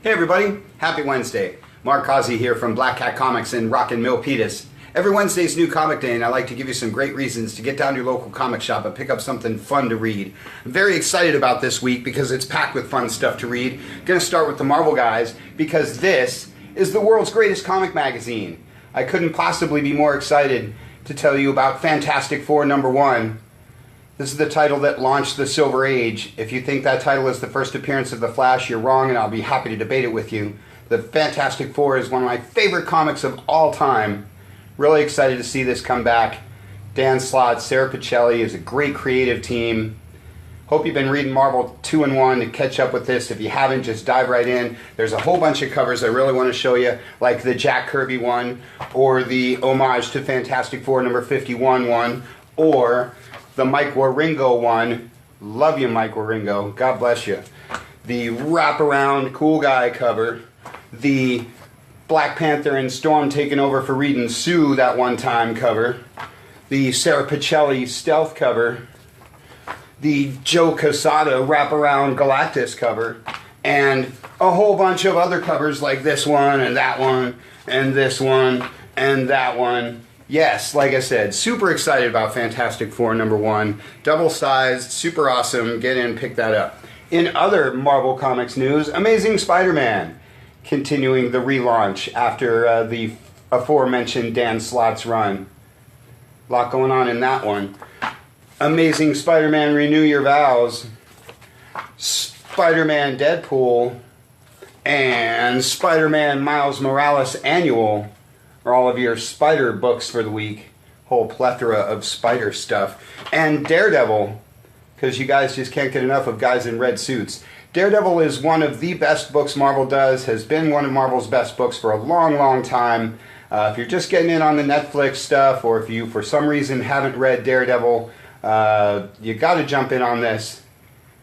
Hey everybody, happy Wednesday. Mark Causey here from Black Cat Comics in Rockin' Milpitas. Every Wednesday's New Comic Day, and I like to give you some great reasons to get down to your local comic shop and pick up something fun to read. I'm very excited about this week because it's packed with fun stuff to read. Gonna start with the Marvel guys because this is the world's greatest comic magazine. I couldn't possibly be more excited to tell you about Fantastic Four #1. This is the title that launched the Silver Age. If you think that title is the first appearance of The Flash, you're wrong, and I'll be happy to debate it with you. The Fantastic Four is one of my favorite comics of all time. Really excited to see this come back. Dan Slott, Sara Pichelli is a great creative team. Hope you've been reading Marvel 2-in-1 to catch up with this. If you haven't, just dive right in. There's a whole bunch of covers I really want to show you, like the Jack Kirby one, or the homage to Fantastic Four #51 one, or the Mike Wieringo one. Love you, Mike Wieringo. God bless you. The wraparound cool guy cover. The Black Panther and Storm taking over for Reed and Sue that one time cover. The Sara Pichelli stealth cover. The Joe Quesada wraparound Galactus cover. And a whole bunch of other covers like this one and that one and this one and that one. Yes, like I said, super excited about Fantastic Four #1. Double-sized, super awesome. Get in, pick that up. In other Marvel Comics news, Amazing Spider-Man continuing the relaunch after the aforementioned Dan Slott's run. A lot going on in that one. Amazing Spider-Man Renew Your Vows, Spider-Man Deadpool, and Spider-Man Miles Morales Annual are all of your Spider books for the week. Whole plethora of Spider stuff. And Daredevil, because you guys just can't get enough of guys in red suits. Daredevil is one of the best books Marvel does, has been one of Marvel's best books for a long, long time. If you're just getting in on the Netflix stuff, or if you for some reason haven't read Daredevil, you got to jump in on this.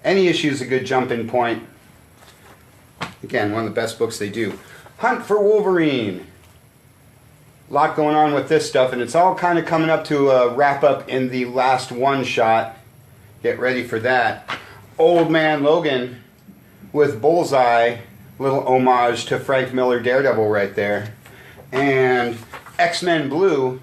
Any issue is a good jump-in point. Again, one of the best books they do. Hunt for Wolverine. A lot going on with this stuff, and it's all kind of coming up to a wrap-up in the last one-shot. Get ready for that. Old Man Logan with Bullseye, little homage to Frank Miller Daredevil right there. And X-Men Blue,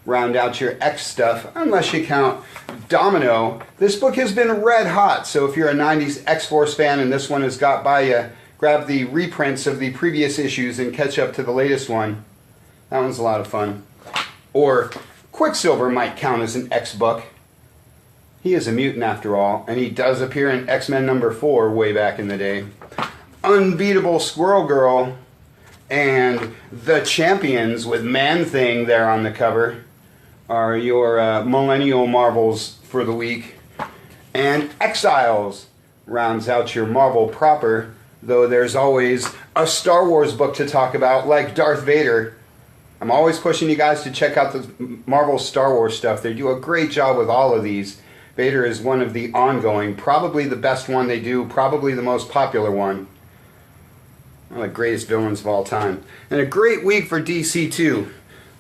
round out your X stuff, unless you count Domino. This book has been red hot, so if you're a 90s X-Force fan and this one has got by you, grab the reprints of the previous issues and catch up to the latest one. That one's a lot of fun. Or Quicksilver might count as an X book. He is a mutant after all, and he does appear in X-Men #4 way back in the day. Unbeatable Squirrel Girl and The Champions with Man-Thing there on the cover are your millennial Marvels for the week. And Exiles rounds out your Marvel proper, though there's always a Star Wars book to talk about, like Darth Vader. I'm always pushing you guys to check out the Marvel Star Wars stuff. They do a great job with all of these. Vader is one of the ongoing, probably the best one they do, probably the most popular one. One of the greatest villains of all time. And a great week for DC too.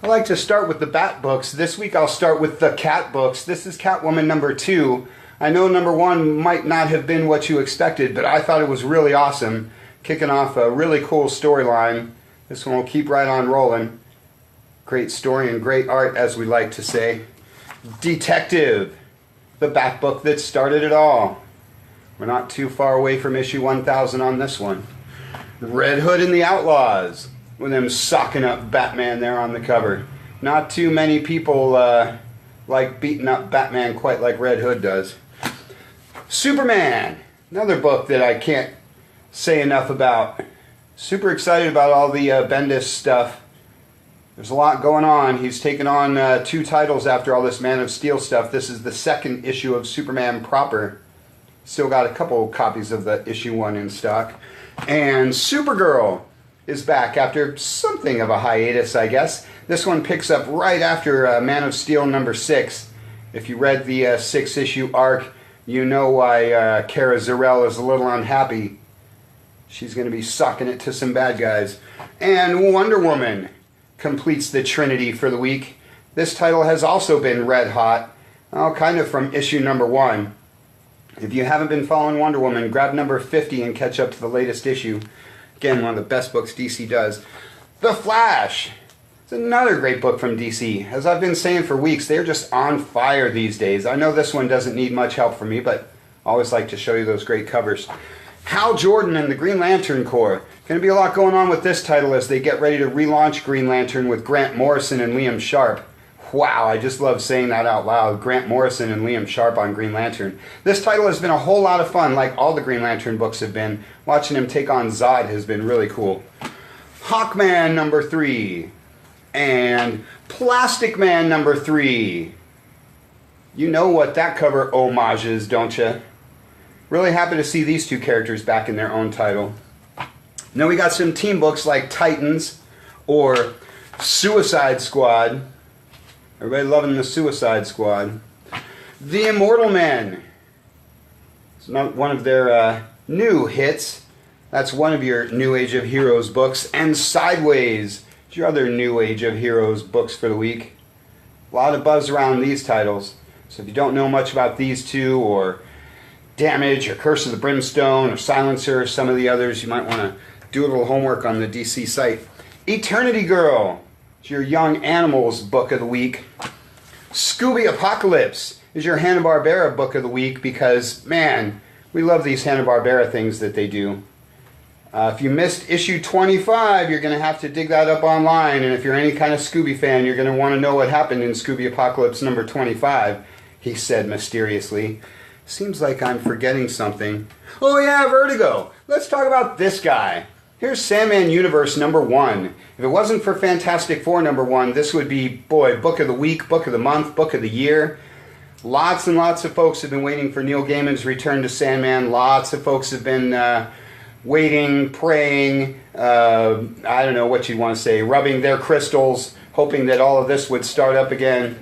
I like to start with the Bat books. This week I'll start with the Cat books. This is Catwoman #2. I know #1 might not have been what you expected, but I thought it was really awesome. Kicking off a really cool storyline. This one will keep right on rolling. Great story and great art, as we like to say. Detective, the Bat book that started it all. We're not too far away from issue 1000 on this one. Red Hood and the Outlaws, with them socking up Batman there on the cover. Not too many people like beating up Batman quite like Red Hood does. Superman, another book that I can't say enough about. Super excited about all the Bendis stuff. There's a lot going on. He's taken on 2 titles after all this Man of Steel stuff. This is the 2nd issue of Superman proper. Still got a couple copies of the issue 1 in stock. And Supergirl is back after something of a hiatus, I guess. This one picks up right after Man of Steel #6. If you read the 6-issue arc, you know why Kara Zor-El is a little unhappy. She's going to be sucking it to some bad guys. And Wonder Woman completes the Trinity for the week. This title has also been red hot, kind of from issue #1. If you haven't been following Wonder Woman, grab number 50 and catch up to the latest issue. Again, one of the best books DC does. The Flash. It's another great book from DC. As I've been saying for weeks, they're just on fire these days. I know this one doesn't need much help from me, but I always like to show you those great covers. Hal Jordan and the Green Lantern Corps. Going to be a lot going on with this title as they get ready to relaunch Green Lantern with Grant Morrison and Liam Sharp. Wow, I just love saying that out loud. Grant Morrison and Liam Sharp on Green Lantern. This title has been a whole lot of fun, like all the Green Lantern books have been. Watching him take on Zod has been really cool. Hawkman number 3. And Plastic Man number 3. You know what that cover homage is, don't you? Really happy to see these two characters back in their own title. Now we got some team books like Titans or Suicide Squad. Everybody loving the Suicide Squad. The Immortal Men. It's not one of their new hits. That's one of your New Age of Heroes books. And Sideways. It's your other New Age of Heroes books for the week. A lot of buzz around these titles. So if you don't know much about these two, or Damage, or Curse of the Brimstone, or Silencer, or some of the others, you might want to do a little homework on the DC site. Eternity Girl. It's your Young Animals book of the week. Scooby Apocalypse is your Hanna-Barbera book of the week because, man, we love these Hanna-Barbera things that they do. If you missed issue 25, you're going to have to dig that up online, and if you're any kind of Scooby fan, you're going to want to know what happened in Scooby Apocalypse number 25, he said mysteriously. Seems like I'm forgetting something. Oh yeah, Vertigo. Let's talk about this guy. Here's Sandman Universe number 1. If it wasn't for Fantastic Four number 1, this would be, boy, book of the week, book of the month, book of the year. Lots and lots of folks have been waiting for Neil Gaiman's return to Sandman. Lots of folks have been waiting, praying, I don't know what you'd want to say, rubbing their crystals, hoping that all of this would start up again.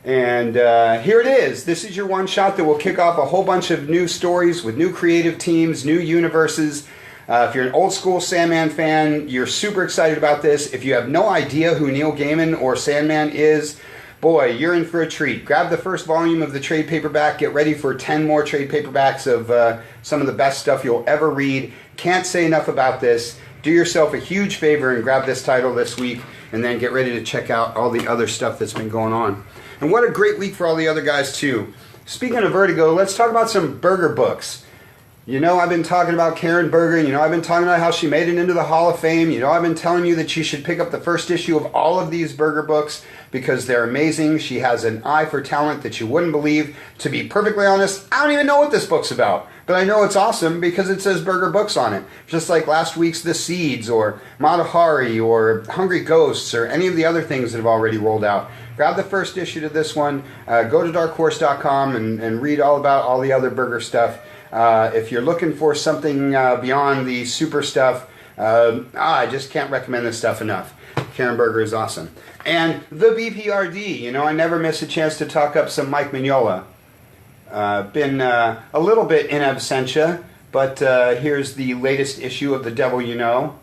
And here it is. This is your one shot that will kick off a whole bunch of new stories with new creative teams, new universes. If you're an old school Sandman fan, you're super excited about this. If you have no idea who Neil Gaiman or Sandman is, boy, you're in for a treat. Grab the first volume of the trade paperback. Get ready for 10 more trade paperbacks of some of the best stuff you'll ever read. Can't say enough about this. Do yourself a huge favor and grab this title this week, and then get ready to check out all the other stuff that's been going on. And what a great week for all the other guys, too. Speaking of Vertigo, let's talk about some Berger books. You know, I've been talking about Karen Berger. You know, I've been talking about how she made it into the Hall of Fame. You know, I've been telling you that you should pick up the first issue of all of these Berger books because they're amazing. She has an eye for talent that you wouldn't believe. To be perfectly honest, I don't even know what this book's about. But I know it's awesome because it says Berger Books on it. Just like last week's The Seeds or Mata Hari or Hungry Ghosts or any of the other things that have already rolled out. Grab the first issue to this one. Go to darkhorse.com and read all about all the other Berger stuff. If you're looking for something beyond the super stuff, I just can't recommend this stuff enough. Karen Berger is awesome. And the BPRD. You know, I never miss a chance to talk up some Mike Mignola. Been a little bit in absentia, but here's the latest issue of The Devil You Know.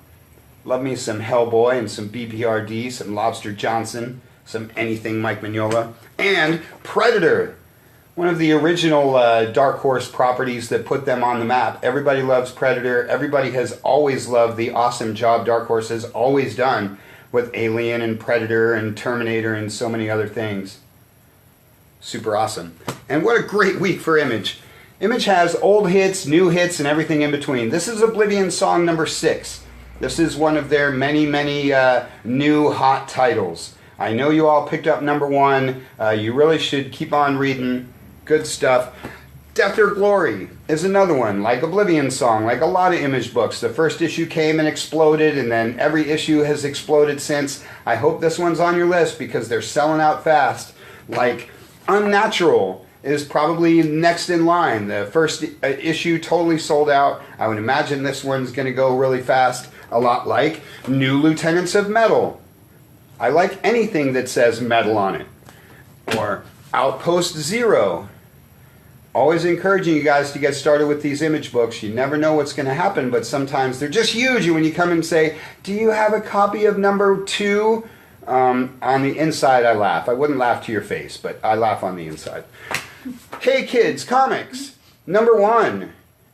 Love me some Hellboy and some BPRD, some Lobster Johnson, some anything Mike Mignola. And Predator, one of the original Dark Horse properties that put them on the map. Everybody loves Predator. Everybody has always loved the awesome job Dark Horse has always done with Alien and Predator and Terminator and so many other things. Super awesome. And what a great week for Image. Image has old hits, new hits, and everything in between. This is Oblivion Song number 6. This is one of their many, many new hot titles. I know you all picked up number 1. You really should keep on reading. Good stuff. Death or Glory is another one, like Oblivion Song, like a lot of Image books. The first issue came and exploded, and then every issue has exploded since. I hope this one's on your list because they're selling out fast. Like Unnatural is probably next in line. The first issue totally sold out. I would imagine this one's going to go really fast, a lot like New Lieutenants of Metal. I like anything that says metal on it. Or Outpost Zero. Always encouraging you guys to get started with these Image books. You never know what's going to happen, but sometimes they're just huge. And when you come and say, do you have a copy of number 2? On the inside, I laugh. I wouldn't laugh to your face, but I laugh on the inside. Hey Kids Comics. Number 1,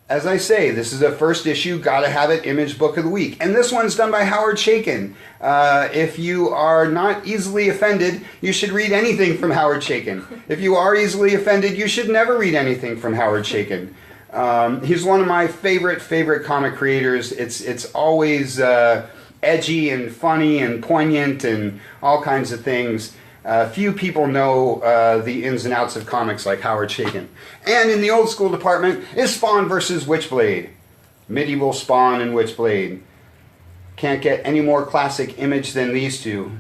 as I say, this is a first issue, gotta have it, image book of the week. And this one's done by Howard Chaykin. If you are not easily offended, you should read anything from Howard Chaykin. If you are easily offended, you should never read anything from Howard Chaykin. He's one of my favorite comic creators. It's always edgy and funny and poignant and all kinds of things. Few people know the ins and outs of comics like Howard Chaykin. And in the old school department is Spawn versus Witchblade. Medieval Spawn and Witchblade. Can't get any more classic image than these two.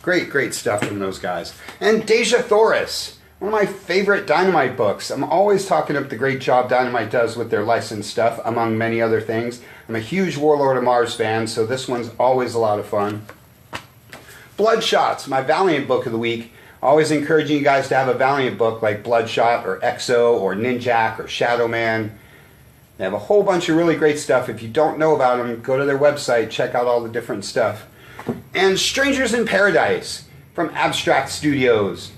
Great stuff from those guys. And Dejah Thoris, one of my favorite Dynamite books. I'm always talking up the great job Dynamite does with their licensed stuff, among many other things. I'm a huge Warlord of Mars fan, so this one's always a lot of fun. Bloodshots, my Valiant book of the week. Always encouraging you guys to have a Valiant book like Bloodshot or Exo or Ninjak or Shadow Man. They have a whole bunch of really great stuff. If you don't know about them, go to their website, check out all the different stuff. And Strangers in Paradise from Abstract Studios.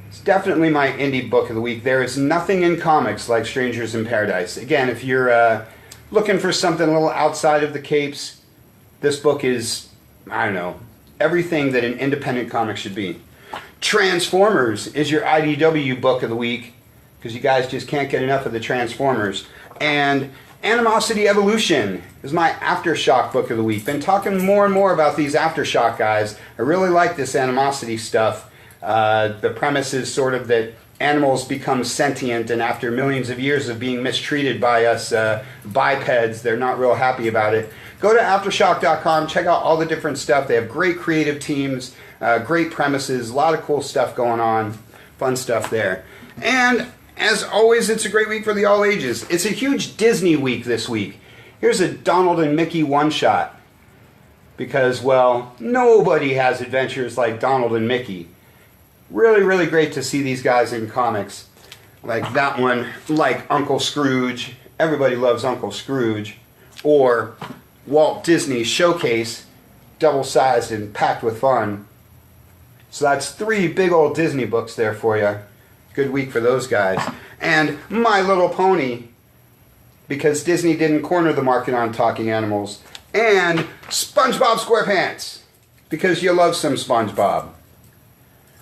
It's definitely my indie book of the week. There is nothing in comics like Strangers in Paradise. Again, if you're looking for something a little outside of the capes, this book is, I don't know, everything that an independent comic should be. Transformers is your IDW book of the week, because you guys just can't get enough of the Transformers. And Animosity Evolution is my Aftershock book of the week. Been talking more and more about these Aftershock guys. I really like this Animosity stuff. The premise is sort of that animals become sentient, and after millions of years of being mistreated by us bipeds, they're not real happy about it. Go to Aftershock.com, check out all the different stuff. They have great creative teams, great premises, a lot of cool stuff going on, fun stuff there. And as always, it's a great week for the all ages. It's a huge Disney week this week. Here's a Donald and Mickey one-shot. Because, well, nobody has adventures like Donald and Mickey. Really great to see these guys in comics. Like that one, like Uncle Scrooge. Everybody loves Uncle Scrooge. Or Walt Disney Showcase, double-sized and packed with fun. So that's 3 big old Disney books there for you. Good week for those guys. And My Little Pony, because Disney didn't corner the market on talking animals. And SpongeBob SquarePants, because you love some SpongeBob.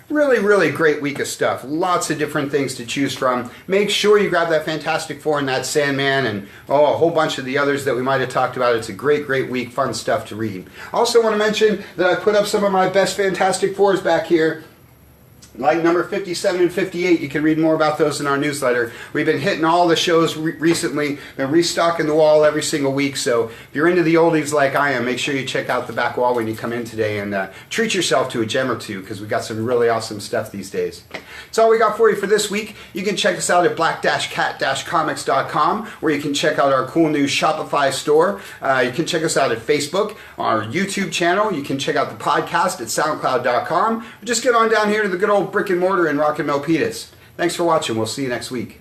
Really great week of stuff. Lots of different things to choose from. Make sure you grab that Fantastic Four and that Sandman and a whole bunch of the others that we might have talked about. It's a great week. Fun stuff to read. I also want to mention that I put up some of my best Fantastic Fours back here. Like number 57 and 58, you can read more about those in our newsletter. We've been hitting all the shows recently, been restocking the wall every single week, so if you're into the oldies like I am, make sure you check out the back wall when you come in today and treat yourself to a gem or two, because we got some really awesome stuff these days. That's all we got for you for this week. You can check us out at black-cat-comics.com, where you can check out our cool new Shopify store. You can check us out at Facebook, our YouTube channel. You can check out the podcast at soundcloud.com. Or just get on down here to the good old brick and mortar in Rock and Milpitas. Thanks for watching. We'll see you next week.